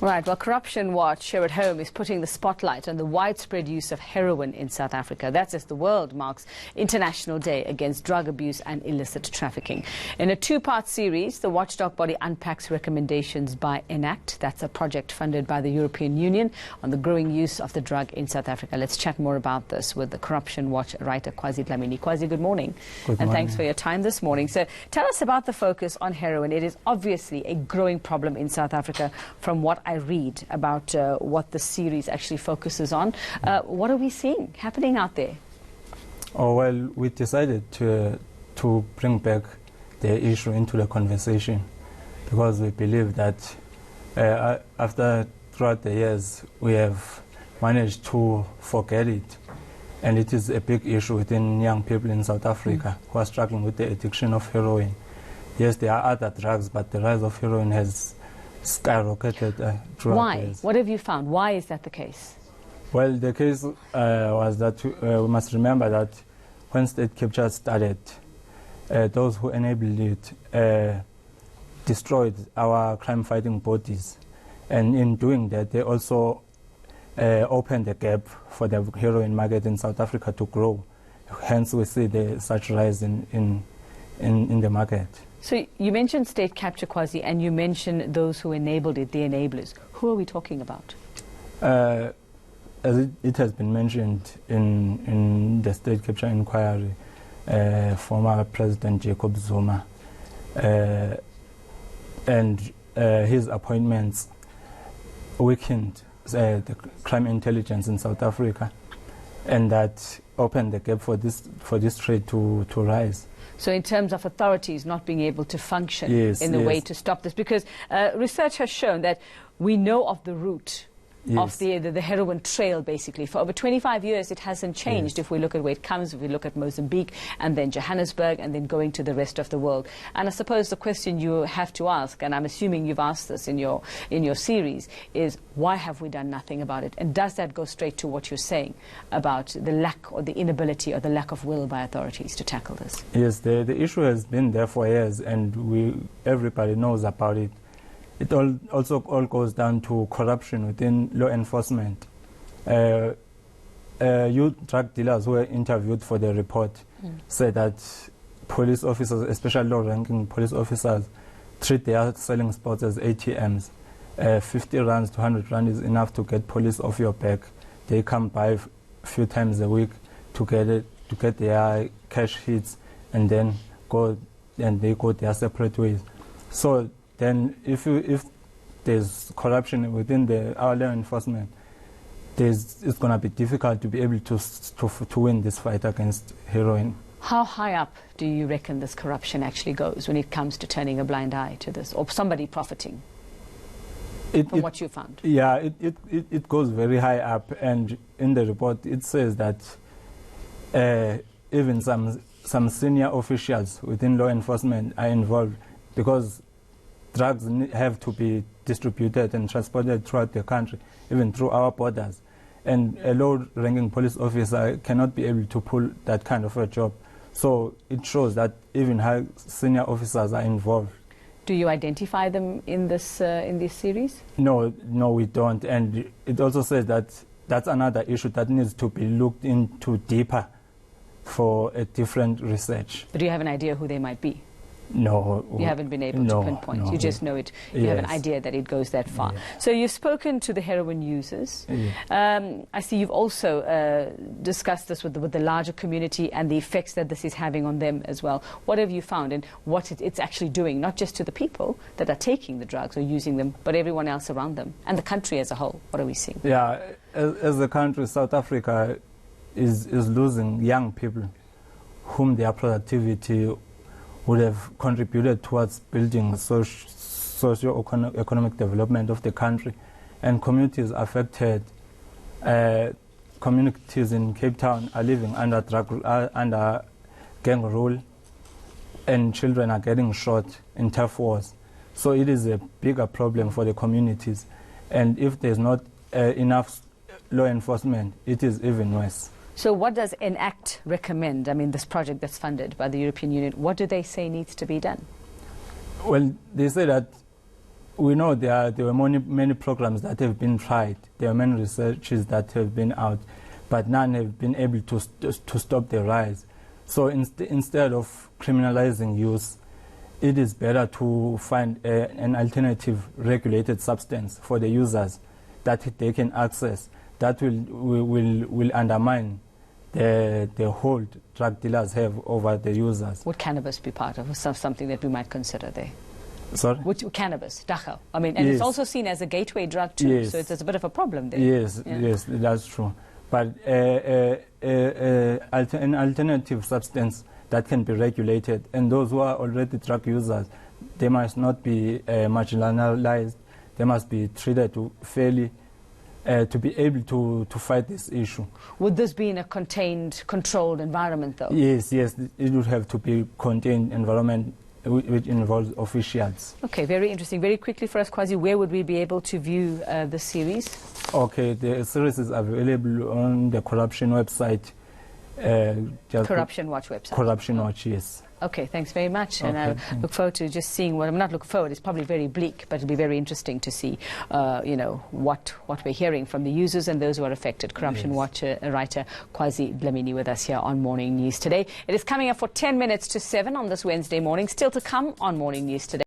Right, well, Corruption Watch here at home is putting the spotlight on the widespread use of heroin in South Africa. That's as the world marks International Day Against Drug Abuse and Illicit Trafficking. In a two-part series, the watchdog body unpacks recommendations by eNCA. That's a project funded by the European Union on the growing use of the drug in South Africa. Let's chat more about this with the Corruption Watch writer Kwazi Dlamini. Kwazi, good morning. Good morning. And thanks for your time this morning. So tell us about the focus on heroin. It is obviously a growing problem in South Africa from what I read about what the series actually focuses on. What are we seeing happening out there? Oh, well, we decided to bring back the issue into the conversation because we believe that throughout the years we have managed to forget it, and it is a big issue within young people in South Africa who are struggling with the addiction of heroin. Yes, there are other drugs, but the rise of heroin has skyrocketed throughout Why? the years. What have you found? Why is that the case? Well, the case was that we must remember that when state capture started, those who enabled it destroyed our crime-fighting bodies. And in doing that, they also opened the gap for the heroin market in South Africa to grow. Hence, we see such rise in the market. So you mentioned state capture, Kwazi, and you mentioned those who enabled it, the enablers. Who are we talking about? As it has been mentioned in the state capture inquiry, former President Jacob Zuma and his appointments weakened the crime intelligence in South Africa, and that opened the gap for this trade to rise. So in terms of authorities not being able to function in the yes. way to stop this, because research has shown that we know of the route of the heroin trail, basically. For over 25 years, it hasn't changed. If we look at where it comes, if we look at Mozambique, and then Johannesburg, and then going to the rest of the world. And I suppose the question you have to ask, and I'm assuming you've asked this in your series, is why have we done nothing about it? And does that go straight to what you're saying about the lack or the inability or the lack of will by authorities to tackle this? Yes, the issue has been there for years, and everybody knows about it. It also goes down to corruption within law enforcement. You drug dealers who were interviewed for the report said that police officers, especially low-ranking police officers, treat their selling spots as ATMs. 50 rands to 100 rand is enough to get police off your back. They come by a few times a week to get their cash hits, and then they go their separate ways. So then if there's corruption within our law enforcement, it's going to be difficult to be able to win this fight against heroin. How high up do you reckon this corruption actually goes when it comes to turning a blind eye to this, or somebody profiting from what you found? Yeah, it goes very high up, and in the report it says that even some senior officials within law enforcement are involved, because drugs have to be distributed and transported throughout the country, even through our borders. And a low-ranking police officer cannot be able to pull that kind of a job. So it shows that even high senior officers are involved. Do you identify them in this series? No, we don't. And it also says that that's another issue that needs to be looked into deeper for a different research. But do you have an idea who they might be? No. You haven't been able to pinpoint. You just know it. You have an idea that it goes that far. So you've spoken to the heroin users. I see you've also discussed this with the larger community and the effects that this is having on them as well. What have you found, and what it's actually doing, not just to the people that are taking the drugs or using them, but everyone else around them and the country as a whole? What are we seeing? Yeah, as a country, South Africa is losing young people whom their productivity would have contributed towards building socio-economic development of the country, and communities affected. Communities in Cape Town are living under gang rule, and children are getting shot in tough wars. So it is a bigger problem for the communities, and if there's not enough law enforcement, it is even worse. So what does eNCA recommend? I mean, this project that's funded by the European Union, what do they say needs to be done? Well, they say that We know there were many programs that have been tried. There are many researches that have been out, but none have been able to stop the rise. So instead of criminalizing use, it is better to find an alternative regulated substance for the users that they can access. That will undermine the hold drug dealers have over the users. Would cannabis be part of something that we might consider there? Sorry? Cannabis, dachau. I mean, and yes. It's also seen as a gateway drug too, yes. so it's a bit of a problem there. Yes, yes, that's true. But an alternative substance that can be regulated, and those who are already drug users, they must not be marginalized. They must be treated fairly to be able to fight this issue. Would this be in a contained, controlled environment, though? Yes, yes, it would have to be contained environment which involves officials. Okay, very interesting. Very quickly for us, Kwazi, where would we be able to view the series? Okay, the series is available on the Corruption website. Corruption Watch website. Corruption Watch, yes. Okay, thanks very much. Okay, and I look forward to just seeing what I'm not looking forward. It's probably very bleak, but it'll be very interesting to see, what we're hearing from the users and those who are affected. Corruption yes. Watch writer Kwazi Dlamini with us here on Morning News Today. It is coming up for 10 minutes to 7 on this Wednesday morning. Still to come on Morning News Today.